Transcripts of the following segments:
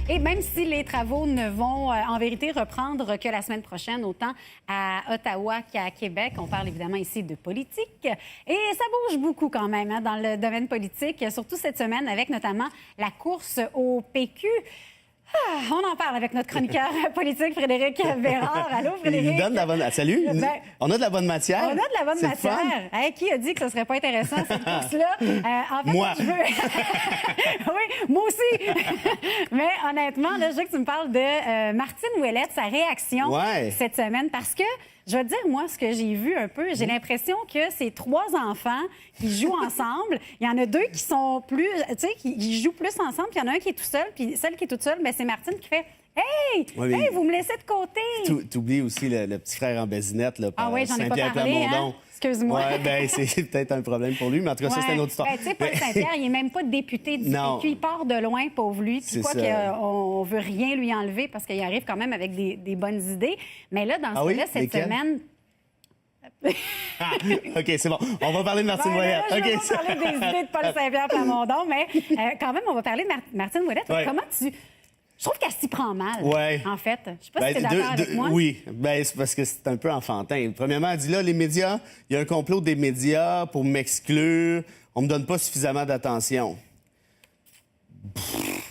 Et même si les travaux ne vont en vérité reprendre que la semaine prochaine, autant à Ottawa qu'à Québec, on parle évidemment ici de politique. Et ça bouge beaucoup quand même dans le domaine politique, surtout cette semaine avec notamment la course au PQ. On en parle avec notre chroniqueur politique, Frédéric Bérard. Allô, Frédéric? Il donne la bonne... Salut! On a de la bonne matière. On a de la bonne matière. Hey, qui a dit que ce serait pas intéressant, cette course-là? En fait, moi! Oui, moi aussi! Mais honnêtement, là, je veux que tu me parles de Martine Ouellette, sa réaction cette semaine, parce que je vais te dire, moi, ce que j'ai vu un peu, j'ai l'impression que ces trois enfants qui jouent ensemble, il y en a deux qui sont plus, tu sais, qui jouent plus ensemble, puis il y en a un qui est tout seul, puis celle qui est toute seule, bien, c'est Martine qui fait « Hey! Hey, vous me laissez de côté! » T'oublies aussi le petit frère en basinette, là, par Saint-Pierre-Plamondon. Hein? Excuse-moi. Oui, bien, c'est peut-être un problème pour lui, mais en tout cas, ça, c'est une autre histoire. Ben, tu sais, Paul Saint-Pierre, il n'est même pas député du PQ. Il part de loin, pauvre lui. Puis quoi qu'on ne veut rien lui enlever parce qu'il arrive quand même avec des bonnes idées. Mais là, dans ce cas-là, cette semaine... OK, c'est bon. On va parler de Martine Ouellette. On va parler des idées de Paul Saint-Pierre-Plamondon, mais quand même, on va parler de Martine Ouellette. Comment tu... Je trouve qu'elle s'y prend mal, en fait. Je ne sais pas si tu es d'accord avec moi. Oui, c'est parce que c'est un peu enfantin. Premièrement, elle dit là, les médias, il y a un complot des médias pour m'exclure. On me donne pas suffisamment d'attention.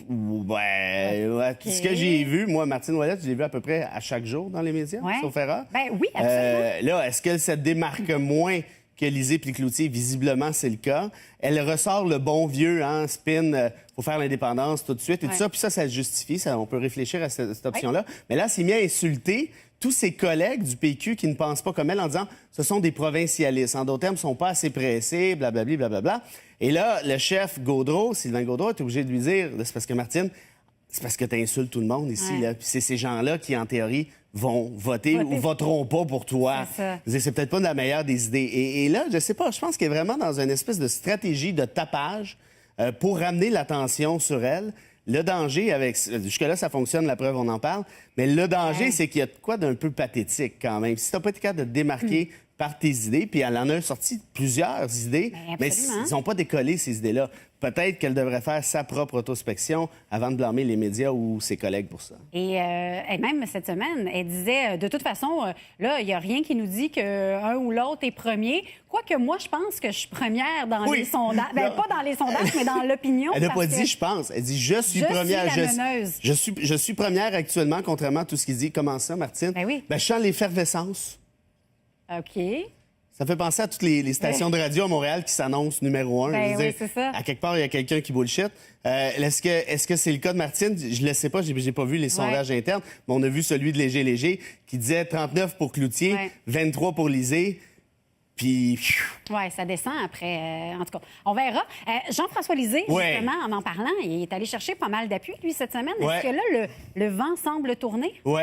Ce que j'ai vu, moi, Martine Ouellette, je l'ai vu à peu près à chaque jour dans les médias, sauf erreur. Oui, absolument. Là, est-ce qu'elle se démarque moins qu'Élisée Cloutier? Visiblement, c'est le cas. Elle ressort le bon vieux spin pour faire l'indépendance tout de suite et tout ça. Puis ça se justifie. On peut réfléchir à cette option-là. Mais là, elle s'est mis à insulter tous ses collègues du PQ qui ne pensent pas comme elle en disant « ce sont des provincialistes ». En d'autres termes, ils ne sont pas assez pressés, blablabla, blablabla. Et là, le chef Gaudreau, Sylvain Gaudreau, est obligé de lui dire « c'est parce que Martine, c'est parce que tu insultes tout le monde ici. Là. Puis c'est ces gens-là qui, en théorie, vont voter ou voteront pas pour toi. » C'est peut-être pas la meilleure des idées. Et là, je sais pas, je pense qu'elle est vraiment dans une espèce de stratégie de tapage pour ramener l'attention sur elle. Le danger avec... Jusque-là, ça fonctionne, la preuve, on en parle. Mais le danger, c'est qu'il y a de quoi d'un peu pathétique quand même. Si tu n'as pas été capable de te démarquer par tes idées, puis elle en a sorti plusieurs idées, mais ils n'ont pas décollé, ces idées-là. Peut-être qu'elle devrait faire sa propre introspection avant de blâmer les médias ou ses collègues pour ça. Et même cette semaine, elle disait, de toute façon, là, il n'y a rien qui nous dit qu'un ou l'autre est premier. Quoique moi, je pense que je suis première dans les sondages. Bien, pas dans les sondages, mais dans l'opinion. Elle n'a pas dit « je pense ». Elle dit « je suis première ». Je suis première actuellement, contrairement à tout ce qu'il dit. Comment ça, Martine? Ben oui. Je sens l'effervescence. OK. Ça fait penser à toutes les stations de radio à Montréal qui s'annoncent numéro 1. C'est ça. À quelque part, il y a quelqu'un qui bullshit. Est-ce que c'est le cas de Martine? Je ne le sais pas, j'ai pas vu les sondages internes, mais on a vu celui de Léger qui disait 39 pour Cloutier, 23 pour Lisée. Puis... Oui, ça descend après. En tout cas, on verra. Jean-François Lisée, justement, en parlant, il est allé chercher pas mal d'appui, lui, cette semaine. Est-ce que là, le vent semble tourner? Oui.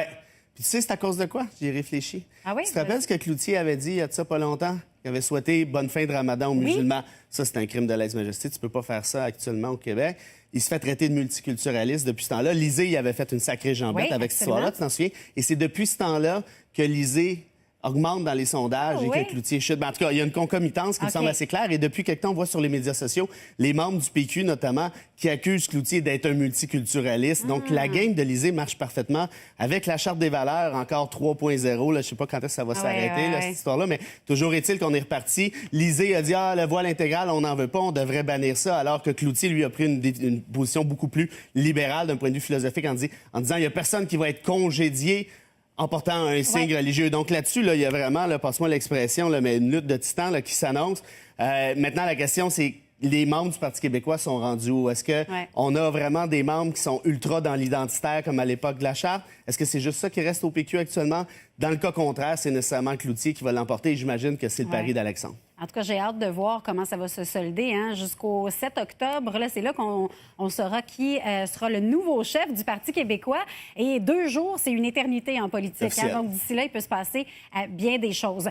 Puis tu sais, c'est à cause de quoi? J'y ai réfléchi. Ah oui? Tu te rappelles ce que Cloutier avait dit il y a de ça pas longtemps? Il avait souhaité bonne fin de Ramadan aux musulmans. Ça, c'est un crime de lèse-majesté. Tu peux pas faire ça actuellement au Québec. Il se fait traiter de multiculturaliste depuis ce temps-là. Lisée, il avait fait une sacrée jambette avec cette histoire-là, tu t'en souviens? Et c'est depuis ce temps-là que Lisée augmente dans les sondages et que Cloutier chute. En tout cas, il y a une concomitance qui me semble assez claire. Et depuis quelque temps, on voit sur les médias sociaux les membres du PQ, notamment, qui accusent Cloutier d'être un multiculturaliste. Donc, la game de Lisée marche parfaitement avec la Charte des valeurs, encore 3.0. Je ne sais pas quand est-ce que ça va s'arrêter, cette histoire-là, mais toujours est-il qu'on est reparti. Lisée a dit « Ah, le voile intégral, on n'en veut pas, on devrait bannir ça », alors que Cloutier, lui, a pris une position beaucoup plus libérale d'un point de vue philosophique en disant « Il n'y a personne qui va être congédié en portant un signe religieux ». Donc là-dessus, il y a vraiment, passe-moi l'expression, mais une lutte de titans qui s'annonce. Maintenant, la question, c'est les membres du Parti québécois sont rendus où? Est-ce qu'on a vraiment des membres qui sont ultra dans l'identitaire comme à l'époque de la Charte? Est-ce que c'est juste ça qui reste au PQ actuellement? Dans le cas contraire, c'est nécessairement Cloutier qui va l'emporter et j'imagine que c'est le pari d'Alexandre. En tout cas, j'ai hâte de voir comment ça va se solder. Jusqu'au 7 octobre, là, c'est là qu'on saura qui sera le nouveau chef du Parti québécois. Et 2 jours, c'est une éternité en politique. Donc, d'ici là, il peut se passer bien des choses.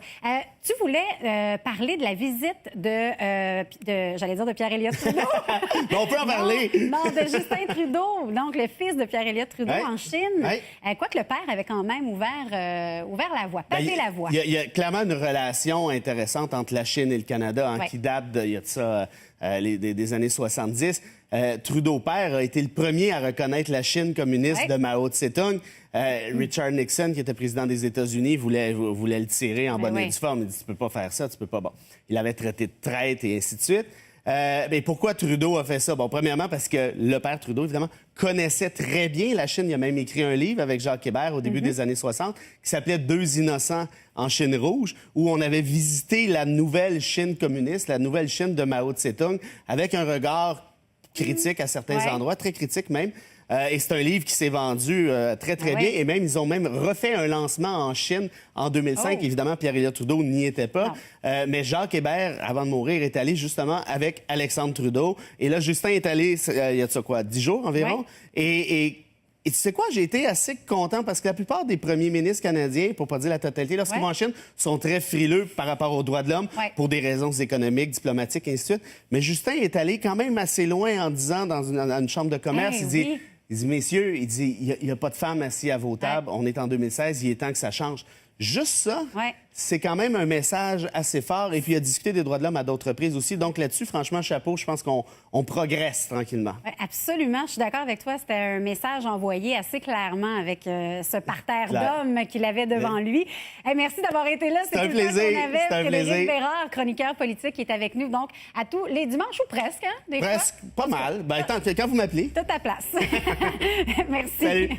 Tu voulais parler de la visite j'allais dire de Pierre-Éliott Trudeau. On peut en parler. Non, de Justin Trudeau, donc le fils de Pierre-Éliott Trudeau en Chine. Quoique le père avait quand même ouvert la voie, pavé la voie. Il y a clairement une relation intéressante entre la Chine et le Canada qui date il y a de ça des années 70. Trudeau père a été le premier à reconnaître la Chine communiste de Mao Tse-tung. Richard Nixon, qui était président des États-Unis, voulait le tirer en bonne et due forme. Il dit, tu peux pas faire ça, tu peux pas... Bon, il avait traité de traître et ainsi de suite. Mais pourquoi Trudeau a fait ça? Bon, premièrement, parce que le père Trudeau, évidemment, connaissait très bien la Chine. Il a même écrit un livre avec Jacques Hébert au début des années 60 qui s'appelait « 2 innocents en Chine rouge », où on avait visité la nouvelle Chine communiste, la nouvelle Chine de Mao Tse-tung, avec un regard critique à certains endroits, très critique même. Et c'est un livre qui s'est vendu très, très bien. Et même, ils ont même refait un lancement en Chine en 2005. Évidemment, Pierre-Éliott Trudeau n'y était pas. Mais Jacques Hébert, avant de mourir, est allé justement avec Alexandre Trudeau. Et là, Justin est allé, il y a de ça quoi, 10 jours environ. Et tu sais quoi, j'ai été assez content parce que la plupart des premiers ministres canadiens, pour pas dire la totalité, lorsqu'ils vont en Chine, sont très frileux par rapport aux droits de l'homme pour des raisons économiques, diplomatiques, et ainsi de suite. Mais Justin est allé quand même assez loin en disant dans une chambre de commerce, il dit, messieurs, il n'y a pas de femmes assises à vos tables. On est en 2016, il est temps que ça change. Juste ça, c'est quand même un message assez fort. Et puis, il a discuté des droits de l'homme à d'autres reprises aussi. Donc là-dessus, franchement, chapeau, je pense qu'on progresse tranquillement. Oui, absolument. Je suis d'accord avec toi. C'était un message envoyé assez clairement avec ce parterre d'hommes qu'il avait devant lui. Hey, merci d'avoir été là. C'était un plaisir. C'était un plaisir. Frédéric Bérard, chroniqueur politique, qui est avec nous donc à tous les dimanches ou presque, hein, des presque. fois? Pas mal. Ben, quand vous m'appelez. Toute ta place. Merci. Salut.